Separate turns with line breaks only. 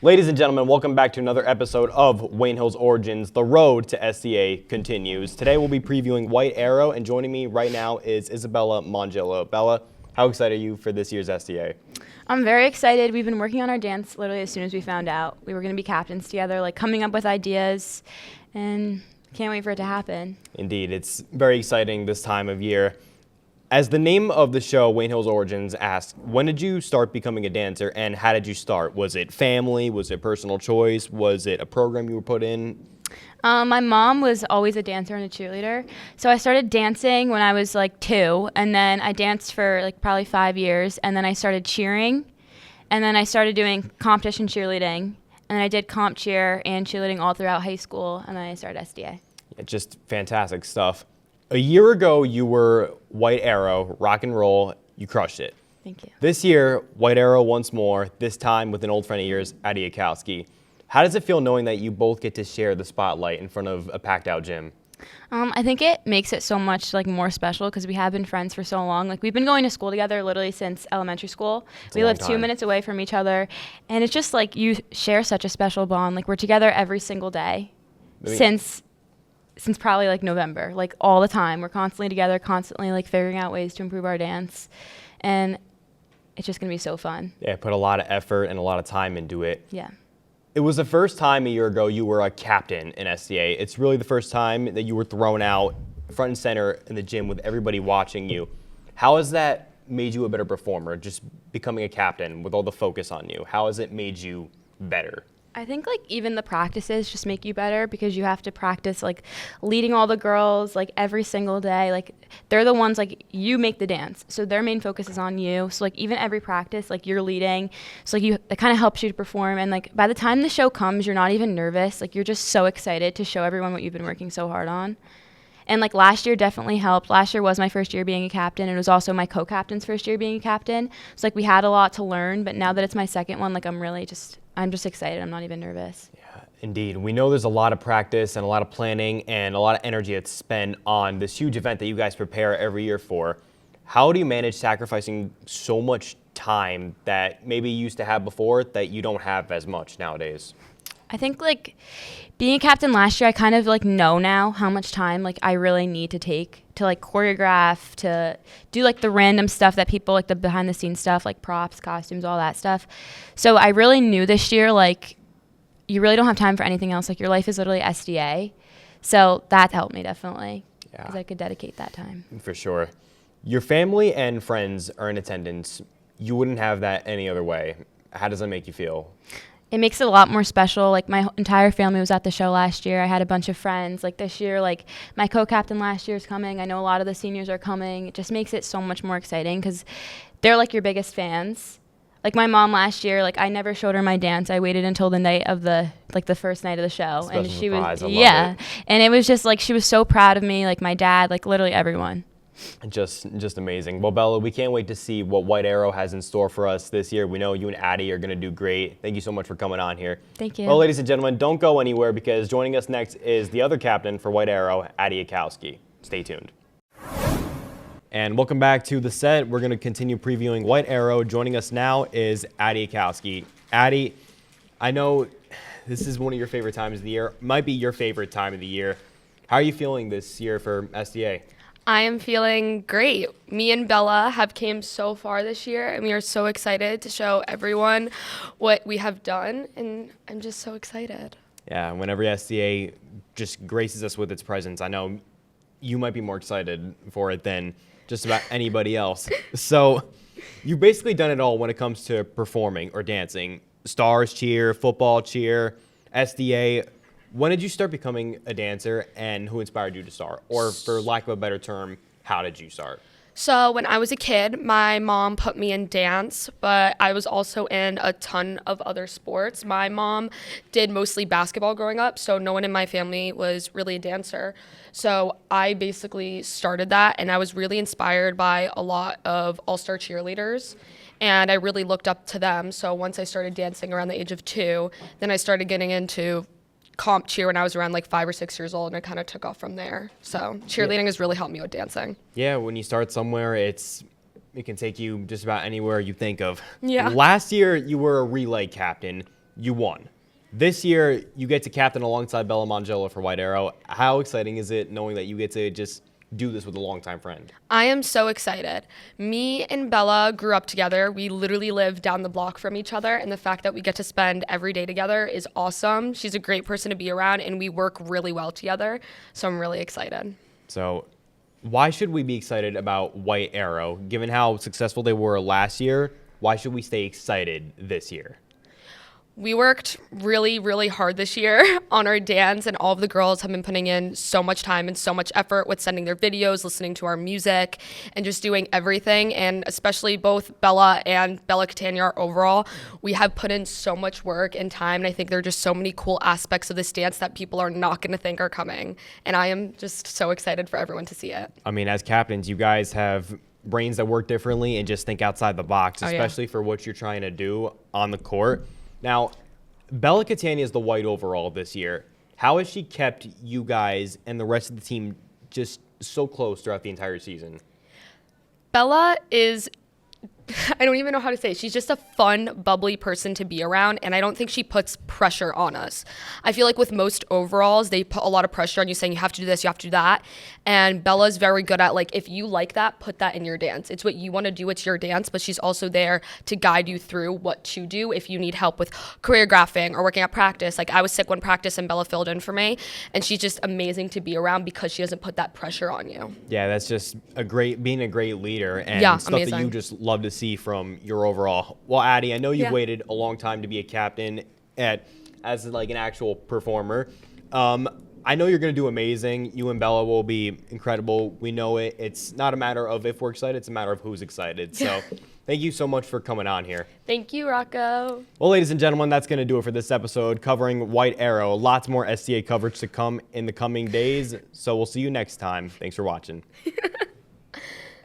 Ladies and gentlemen, welcome back to another episode of Wayne Hill's Origins. The road to SDA continues. Today we'll be previewing White Aero, and joining me right now is Isabella Mongillo. Bella, how excited are you for this year's SDA?
I'm very excited. We've been working on our dance literally as soon as we found out we were going to be captains together, like coming up with ideas, and can't wait for it to happen.
Indeed, it's very exciting this time of year. As the name of the show, Wayne Hill's Origins, asks, when did you start becoming a dancer and how did you start? Was it family? Was it personal choice? Was it a program you were put in?
My mom was always a dancer and a cheerleader. So I started dancing when I was like 2, and then I danced for like probably 5 years, and then I started cheering, and then I started doing competition cheerleading, and then I did comp cheer and cheerleading all throughout high school, and then I started SDA.
Yeah, just fantastic stuff. A year ago, you were White Aero, rock and roll. You crushed it.
Thank you.
This year, White Aero once more, this time with an old friend of yours, Addie Akowski. How does it feel knowing that you both get to share the spotlight in front of a packed-out gym?
I think it makes it so much like more special because we have been friends for so long. Like we've been going to school together literally since elementary school. We live 2 minutes away from each other, and it's just like you share such a special bond. Like we're together every single day since probably like November, like all the time. We're constantly together, constantly like figuring out ways to improve our dance, and it's just gonna be so fun.
Yeah, put a lot of effort and a lot of time into it.
Yeah.
It was the first time a year ago you were a captain in SDA. It's really the first time that you were thrown out front and center in the gym with everybody watching you. How has that made you a better performer, just becoming a captain with all the focus on you? How has it made you better?
I think like even the practices just make you better because you have to practice like leading all the girls like every single day. Like they're the ones like you make the dance, so their main focus is on you. So like even every practice like you're leading, so like it kind of helps you to perform. And like by the time the show comes, you're not even nervous. Like you're just so excited to show everyone what you've been working so hard on. And like last year definitely helped. Last year was my first year being a captain. It was also my co-captain's first year being a captain. So like we had a lot to learn, but now that it's my second one, like I'm just excited. I'm not even nervous.
Yeah, indeed. We know there's a lot of practice and a lot of planning and a lot of energy that's spent on this huge event that you guys prepare every year for. How do you manage sacrificing so much time that maybe you used to have before that you don't have as much nowadays?
I think like being a captain last year, I kind of like know now how much time like I really need to take to like choreograph, to do like the random stuff that people like the behind the scenes stuff, like props, costumes, all that stuff. So I really knew this year, like you really don't have time for anything else. Like your life is literally SDA. So that helped me definitely because I could dedicate that time.
For sure. Your family and friends are in attendance. You wouldn't have that any other way. How does that make you feel?
It makes it a lot more special. Like my entire family was at the show last year. I had a bunch of friends. Like this year, like my co-captain last year is coming. I know a lot of the seniors are coming. It just makes it so much more exciting because they're like your biggest fans. Like my mom last year, like I never showed her my dance. I waited until the night of the first night of the show,
Special
and she
surprise.
was
I love it.
And it was just like she was so proud of me. Like my dad, like literally everyone.
Just amazing. Well, Bella, we can't wait to see what White Aero has in store for us this year. We know you and Addie are going to do great. Thank you so much for coming on here.
Thank you.
Well, ladies and gentlemen, don't go anywhere because joining us next is the other captain for White Aero, Addie Akowski. Stay tuned. And welcome back to the set. We're going to continue previewing White Aero. Joining us now is Addie Akowski. Addie, I know this is one of your favorite times of the year. Might be your favorite time of the year. How are you feeling this year for SDA?
I am feeling great. Me and Bella have came so far this year, and we are so excited to show everyone what we have done, and I'm just so excited.
Yeah, whenever SDA just graces us with its presence, I know you might be more excited for it than just about anybody else. So you've basically done it all when it comes to performing or dancing. Stars cheer, football cheer, SDA. When did you start becoming a dancer, and who inspired you to start? Or for lack of a better term, how did you start?
So when I was a kid, my mom put me in dance, but I was also in a ton of other sports. My mom did mostly basketball growing up, so no one in my family was really a dancer. So I basically started that, and I was really inspired by a lot of all-star cheerleaders, and I really looked up to them. So once I started dancing around the age of 2, then I started getting into comp cheer when I was around like 5 or 6 years old, and I kind of took off from there. So cheerleading has really helped me with dancing.
Yeah, when you start somewhere, it can take you just about anywhere you think of.
Yeah.
Last year, you were a relay captain. you won. This year, you get to captain alongside Bella Mangella for White Aero. How exciting is it knowing that you get to just do this with a longtime friend?
I am so excited. Me and Bella grew up together. We literally live down the block from each other, and the fact that we get to spend every day together is awesome. She's a great person to be around, and we work really well together, so I'm really excited.
So why should we be excited about White Aero? Given how successful they were last year, why should we stay excited this year?
We worked really, really hard this year on our dance, and all of the girls have been putting in so much time and so much effort with sending their videos, listening to our music, and just doing everything. And especially both Bella and Bella Catania overall, we have put in so much work and time. And I think there are just so many cool aspects of this dance that people are not going to think are coming. And I am just so excited for everyone to see it.
I mean, as captains, you guys have brains that work differently and just think outside the box, especially for what you're trying to do on the court. Now, Bella Catania is the white overall this year. How has she kept you guys and the rest of the team just so close throughout the entire season?
Bella is, I don't even know how to say it. She's just a fun, bubbly person to be around, and I don't think she puts pressure on us. I feel like with most overalls, they put a lot of pressure on you saying you have to do this, you have to do that. And Bella's very good at, like, if you like that, put that in your dance. It's what you want to do, it's your dance, but she's also there to guide you through what to do if you need help with choreographing or working at practice. Like, I was sick one practice and Bella filled in for me, and she's just amazing to be around because she doesn't put that pressure on you.
Yeah, that's just being a great leader and stuff
amazing.
that you just love to see from your overall. Well, Addie, I know you've waited a long time to be a captain as like an actual performer. I know you're going to do amazing. You and Bella will be incredible. We know it. It's not a matter of if we're excited. It's a matter of who's excited. So thank you so much for coming on here.
Thank you, Rocco.
Well, ladies and gentlemen, that's going to do it for this episode covering White Aero. Lots more SDA coverage to come in the coming days. So we'll see you next time. Thanks for watching.